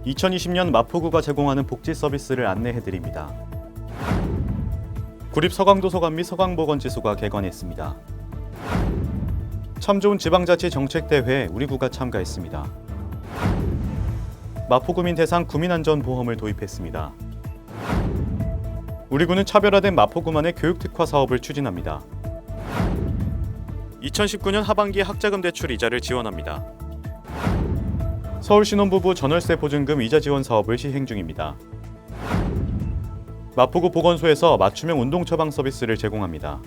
2020년 마포구가 제공하는 복지 서비스를 안내해드립니다. 구립 서강도서관 및 서강보건지소가 개관했습니다. 참 좋은 지방자치 정책대회에 우리 구가 참가했습니다. 마포구민 대상 구민안전보험을 도입했습니다. 우리 구는 차별화된 마포구만의 교육특화 사업을 추진합니다. 2019년 하반기 학자금 대출 이자를 지원합니다. 서울 신혼부부 전월세 보증금 이자 지원 사업을 시행 중입니다. 마포구 보건소에서 맞춤형 운동 처방 서비스를 제공합니다.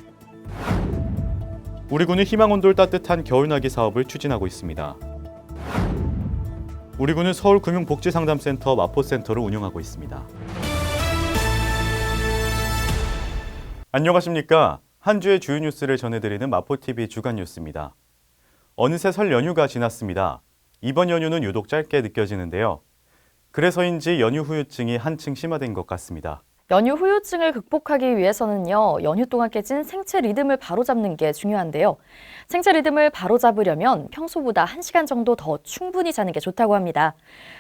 우리 구는 희망온돌 따뜻한 겨울나기 사업을 추진하고 있습니다. 우리 구는 서울금융복지상담센터 마포센터를 운영하고 있습니다. 안녕하십니까? 한 주의 주요 뉴스를 전해드리는 마포TV 주간 뉴스입니다. 어느새 설 연휴가 지났습니다. 이번 연휴는 유독 짧게 느껴지는데요. 그래서인지 연휴 후유증이 한층 심화된 것 같습니다. 연휴 후유증을 극복하기 위해서는요, 연휴 동안 깨진 생체 리듬을 바로잡는 게 중요한데요. 생체 리듬을 바로잡으려면 평소보다 1시간 정도 더 충분히 자는 게 좋다고 합니다.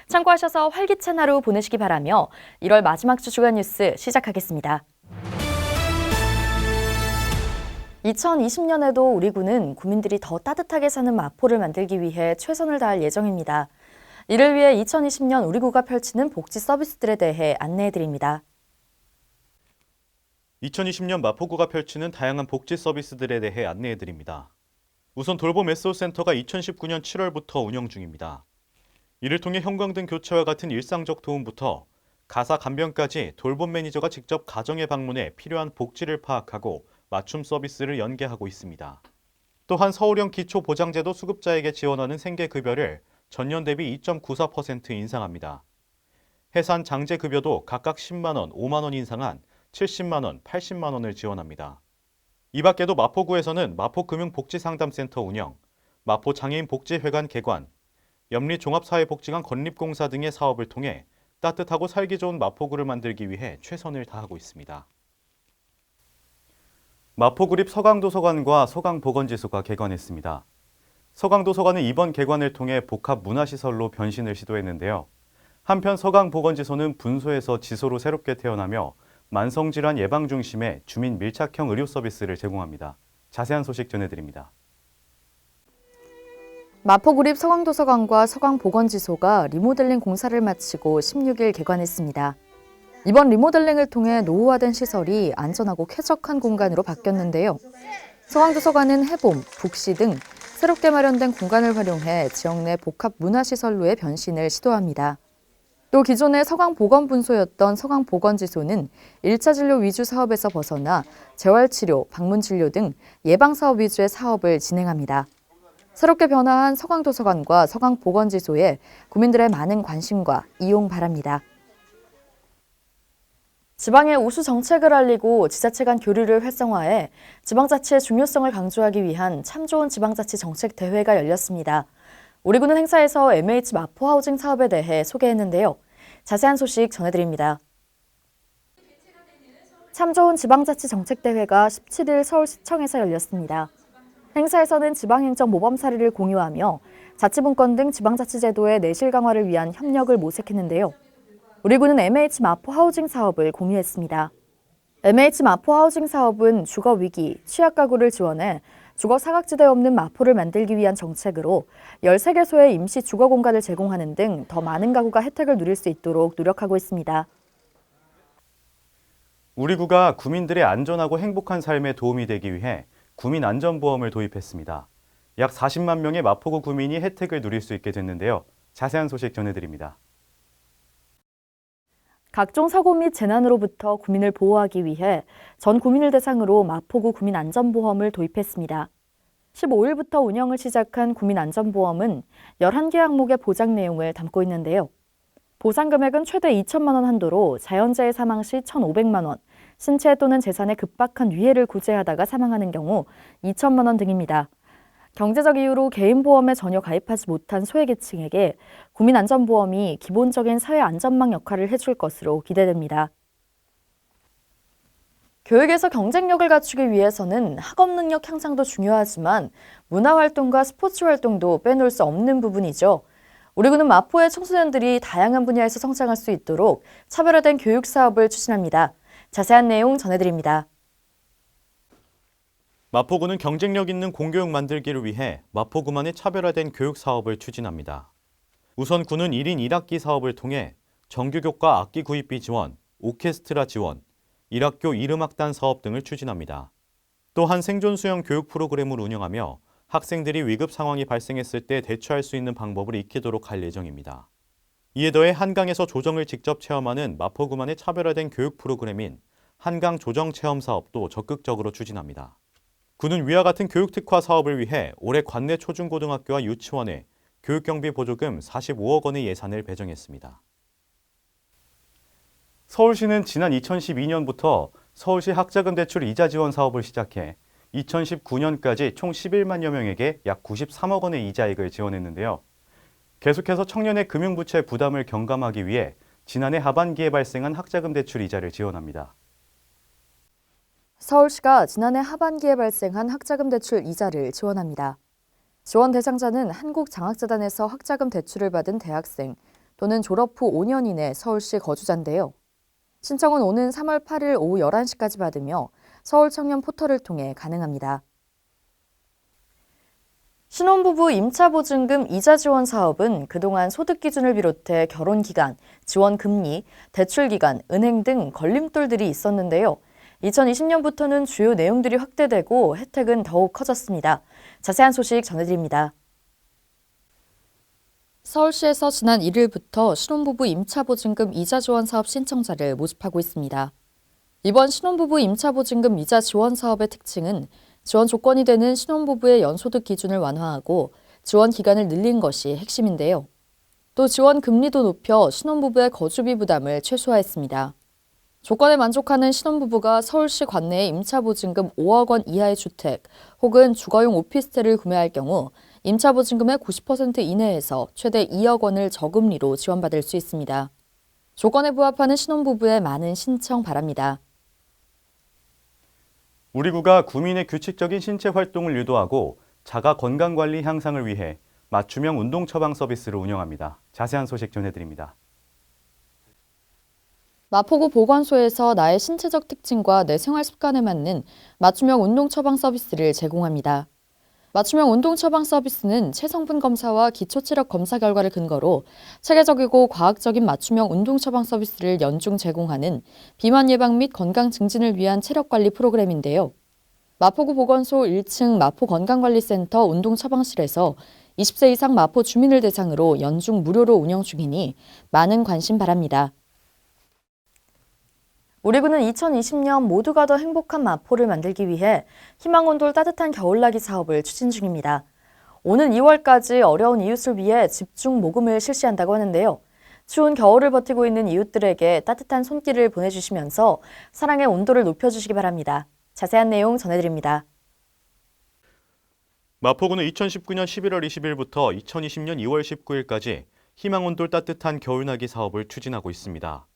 참고하셔서 활기찬 하루 보내시기 바라며 1월 마지막 주 주간 뉴스 시작하겠습니다. 2020년에도 우리 구는 구민들이 더 따뜻하게 사는 마포를 만들기 위해 최선을 다할 예정입니다. 이를 위해 2020년 우리 구가 펼치는 복지 서비스들에 대해 안내해드립니다. 2020년 마포구가 펼치는 다양한 복지 서비스들에 대해 안내해드립니다. 우선 돌봄 SO센터가 2019년 7월부터 운영 중입니다. 이를 통해 형광등 교체와 같은 일상적 도움부터 가사 간병까지 돌봄 매니저가 직접 가정에 방문해 필요한 복지를 파악하고 맞춤 서비스를 연계하고 있습니다. 또한 서울형 기초보장제도 수급자에게 지원하는 생계급여를 전년 대비 2.94% 인상합니다. 해산 장제급여도 각각 10만 원, 5만 원 인상한 70만 원, 80만 원을 지원합니다. 이 밖에도 마포구에서는 마포금융복지상담센터 운영, 마포장애인복지회관 개관, 염리종합사회복지관 건립공사 등의 사업을 통해 따뜻하고 살기 좋은 마포구를 만들기 위해 최선을 다하고 있습니다. 마포구립 서강도서관과 서강보건지소가 개관했습니다. 서강도서관은 이번 개관을 통해 복합문화시설로 변신을 시도했는데요. 한편 서강보건지소는 분소에서 지소로 새롭게 태어나며 만성질환 예방 중심의 주민 밀착형 의료 서비스를 제공합니다. 자세한 소식 전해드립니다. 마포구립 서강도서관과 서강보건지소가 리모델링 공사를 마치고 16일 개관했습니다. 이번 리모델링을 통해 노후화된 시설이 안전하고 쾌적한 공간으로 바뀌었는데요. 서강도서관은 해봄, 북시 등 새롭게 마련된 공간을 활용해 지역 내 복합 문화시설로의 변신을 시도합니다. 또 기존의 서강보건분소였던 서강보건지소는 1차 진료 위주 사업에서 벗어나 재활치료, 방문진료 등 예방사업 위주의 사업을 진행합니다. 새롭게 변화한 서강도서관과 서강보건지소에 구민들의 많은 관심과 이용 바랍니다. 지방의 우수 정책을 알리고 지자체 간 교류를 활성화해 지방자치의 중요성을 강조하기 위한 참 좋은 지방자치 정책 대회가 열렸습니다. 우리 구는 행사에서 MH 마포하우징 사업에 대해 소개했는데요. 자세한 소식 전해드립니다. 참 좋은 지방자치 정책대회가 17일 서울시청에서 열렸습니다. 행사에서는 지방행정 모범 사례를 공유하며 자치분권 등 지방자치제도의 내실 강화를 위한 협력을 모색했는데요. 우리 구는 MH 마포하우징 사업을 공유했습니다. MH 마포하우징 사업은 주거위기, 취약가구를 지원해 주거 사각지대 없는 마포를 만들기 위한 정책으로 13개소의 임시 주거 공간을 제공하는 등 더 많은 가구가 혜택을 누릴 수 있도록 노력하고 있습니다. 우리 구가 구민들의 안전하고 행복한 삶에 도움이 되기 위해 구민안전보험을 도입했습니다. 약 40만 명의 마포구 구민이 혜택을 누릴 수 있게 됐는데요. 자세한 소식 전해드립니다. 각종 사고 및 재난으로부터 구민을 보호하기 위해 전 구민을 대상으로 마포구 구민안전보험을 도입했습니다. 15일부터 운영을 시작한 구민안전보험은 11개 항목의 보장 내용을 담고 있는데요. 보상 금액은 최대 2천만 원 한도로 자연재해 사망 시 1,500만 원, 신체 또는 재산에 급박한 위해를 구제하다가 사망하는 경우 2천만 원 등입니다. 경제적 이유로 개인보험에 전혀 가입하지 못한 소외계층에게 구민안전보험이 기본적인 사회안전망 역할을 해줄 것으로 기대됩니다. 교육에서 경쟁력을 갖추기 위해서는 학업 능력 향상도 중요하지만 문화활동과 스포츠 활동도 빼놓을 수 없는 부분이죠. 우리 군은 마포의 청소년들이 다양한 분야에서 성장할 수 있도록 차별화된 교육 사업을 추진합니다. 자세한 내용 전해드립니다. 마포구는 경쟁력 있는 공교육 만들기를 위해 마포구만의 차별화된 교육 사업을 추진합니다. 우선 구는 1인 1학기 사업을 통해 정규교과 악기 구입비 지원, 오케스트라 지원, 1학교 이름악단 사업 등을 추진합니다. 또한 생존 수영 교육 프로그램을 운영하며 학생들이 위급 상황이 발생했을 때 대처할 수 있는 방법을 익히도록 할 예정입니다. 이에 더해 한강에서 조정을 직접 체험하는 마포구만의 차별화된 교육 프로그램인 한강 조정 체험 사업도 적극적으로 추진합니다. 구는 위와 같은 교육 특화 사업을 위해 올해 관내 초중고등학교와 유치원에 교육경비 보조금 45억 원의 예산을 배정했습니다. 서울시는 지난 2012년부터 서울시 학자금 대출 이자 지원 사업을 시작해 2019년까지 총 11만여 명에게 약 93억 원의 이자액을 지원했는데요. 계속해서 청년의 금융부채 부담을 경감하기 위해 지난해 하반기에 발생한 학자금 대출 이자를 지원합니다. 서울시가 지난해 하반기에 발생한 학자금 대출 이자를 지원합니다. 지원 대상자는 한국장학재단에서 학자금 대출을 받은 대학생 또는 졸업 후 5년 이내 서울시 거주자인데요. 신청은 오는 3월 8일 오후 11시까지 받으며 서울 청년 포털을 통해 가능합니다. 신혼부부 임차보증금 이자 지원 사업은 그동안 소득 기준을 비롯해 결혼 기간, 지원 금리, 대출 기간, 은행 등 걸림돌들이 있었는데요. 2020년부터는 주요 내용들이 확대되고 혜택은 더욱 커졌습니다. 자세한 소식 전해드립니다. 서울시에서 지난 1일부터 신혼부부 임차보증금 이자 지원 사업 신청자를 모집하고 있습니다. 이번 신혼부부 임차보증금 이자 지원 사업의 특징은 지원 조건이 되는 신혼부부의 연소득 기준을 완화하고 지원 기간을 늘린 것이 핵심인데요. 또 지원 금리도 높여 신혼부부의 거주비 부담을 최소화했습니다. 조건에 만족하는 신혼부부가 서울시 관내에 임차보증금 5억 원 이하의 주택 혹은 주거용 오피스텔을 구매할 경우 임차보증금의 90% 이내에서 최대 2억 원을 저금리로 지원받을 수 있습니다. 조건에 부합하는 신혼부부의 많은 신청 바랍니다. 우리 구가 구민의 규칙적인 신체 활동을 유도하고 자가 건강관리 향상을 위해 맞춤형 운동 처방 서비스를 운영합니다. 자세한 소식 전해드립니다. 마포구 보건소에서 나의 신체적 특징과 내 생활 습관에 맞는 맞춤형 운동 처방 서비스를 제공합니다. 맞춤형 운동 처방 서비스는 체성분 검사와 기초 체력 검사 결과를 근거로 체계적이고 과학적인 맞춤형 운동 처방 서비스를 연중 제공하는 비만 예방 및 건강 증진을 위한 체력 관리 프로그램인데요. 마포구 보건소 1층 마포건강관리센터 운동 처방실에서 20세 이상 마포 주민을 대상으로 연중 무료로 운영 중이니 많은 관심 바랍니다. 우리 군은 2020년 모두가 더 행복한 마포를 만들기 위해 희망온돌 따뜻한 겨울나기 사업을 추진 중입니다. 오는 2월까지 어려운 이웃을 위해 집중 모금을 실시한다고 하는데요. 추운 겨울을 버티고 있는 이웃들에게 따뜻한 손길을 보내주시면서 사랑의 온도를 높여주시기 바랍니다. 자세한 내용 전해드립니다. 마포구는 2019년 11월 20일부터 2020년 2월 19일까지 희망온돌 따뜻한 겨울나기 사업을 추진하고 있습니다.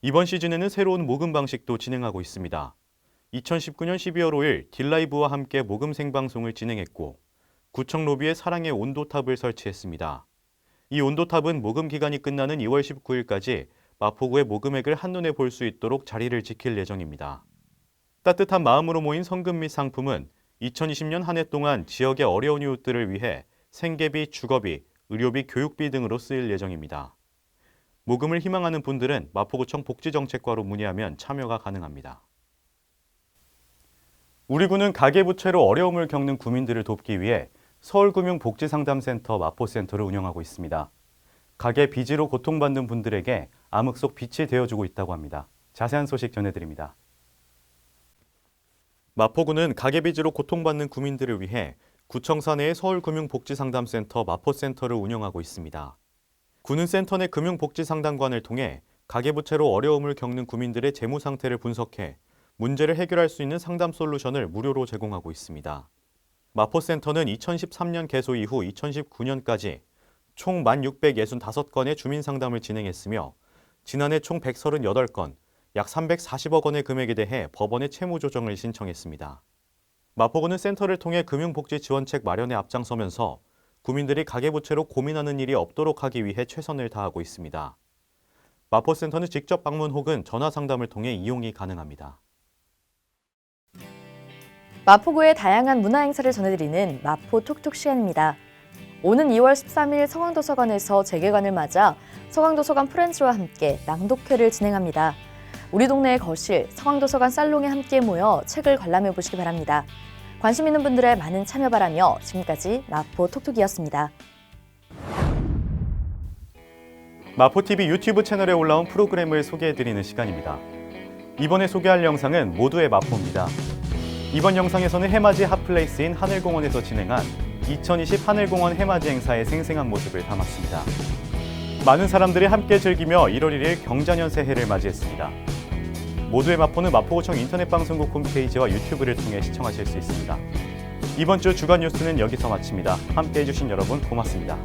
이번 시즌에는 새로운 모금 방식도 진행하고 있습니다. 2019년 12월 5일 딜라이브와 함께 모금 생방송을 진행했고 구청 로비에 사랑의 온도탑을 설치했습니다. 이 온도탑은 모금 기간이 끝나는 2월 19일까지 마포구의 모금액을 한눈에 볼 수 있도록 자리를 지킬 예정입니다. 따뜻한 마음으로 모인 성금 및 상품은 2020년 한 해 동안 지역의 어려운 이웃들을 위해 생계비, 주거비, 의료비, 교육비 등으로 쓰일 예정입니다. 모금을 희망하는 분들은 마포구청 복지정책과로 문의하면 참여가 가능합니다. 우리 구는 가계부채로 어려움을 겪는 구민들을 돕기 위해 서울금융복지상담센터 마포센터를 운영하고 있습니다. 가계 빚으로 고통받는 분들에게 암흑 속 빛이 되어주고 있다고 합니다. 자세한 소식 전해드립니다. 마포구는 가계빚으로 고통받는 구민들을 위해 구청 사내의 서울금융복지상담센터 마포센터를 운영하고 있습니다. 구는 센터 내 금융복지상담관을 통해 가계부채로 어려움을 겪는 구민들의 재무 상태를 분석해 문제를 해결할 수 있는 상담 솔루션을 무료로 제공하고 있습니다. 마포센터는 2013년 개소 이후 2019년까지 총 1,665건의 주민상담을 진행했으며 지난해 총 138건, 약 340억 원의 금액에 대해 법원에 채무조정을 신청했습니다. 마포구는 센터를 통해 금융복지 지원책 마련에 앞장서면서 구민들이 가계부채로 고민하는 일이 없도록 하기 위해 최선을 다하고 있습니다. 마포센터는 직접 방문 혹은 전화 상담을 통해 이용이 가능합니다. 마포구의 다양한 문화 행사를 전해드리는 마포 톡톡 시간입니다. 오는 2월 13일 서강도서관에서 재개관을 맞아 서강도서관 프렌즈와 함께 낭독회를 진행합니다. 우리 동네의 거실, 서강도서관 살롱에 함께 모여 책을 관람해 보시기 바랍니다. 관심 있는 분들의 많은 참여 바라며 지금까지 마포 톡톡이었습니다. 마포TV 유튜브 채널에 올라온 프로그램을 소개해드리는 시간입니다. 이번에 소개할 영상은 모두의 마포입니다. 이번 영상에서는 해맞이 핫플레이스인 하늘공원에서 진행한 2020 하늘공원 해맞이 행사의 생생한 모습을 담았습니다. 많은 사람들이 함께 즐기며 1월 1일 경자년 새해를 맞이했습니다. 모두의 마포는 마포구청 인터넷방송국 홈페이지와 유튜브를 통해 시청하실 수 있습니다. 이번 주 주간 뉴스는 여기서 마칩니다. 함께해 주신 여러분 고맙습니다.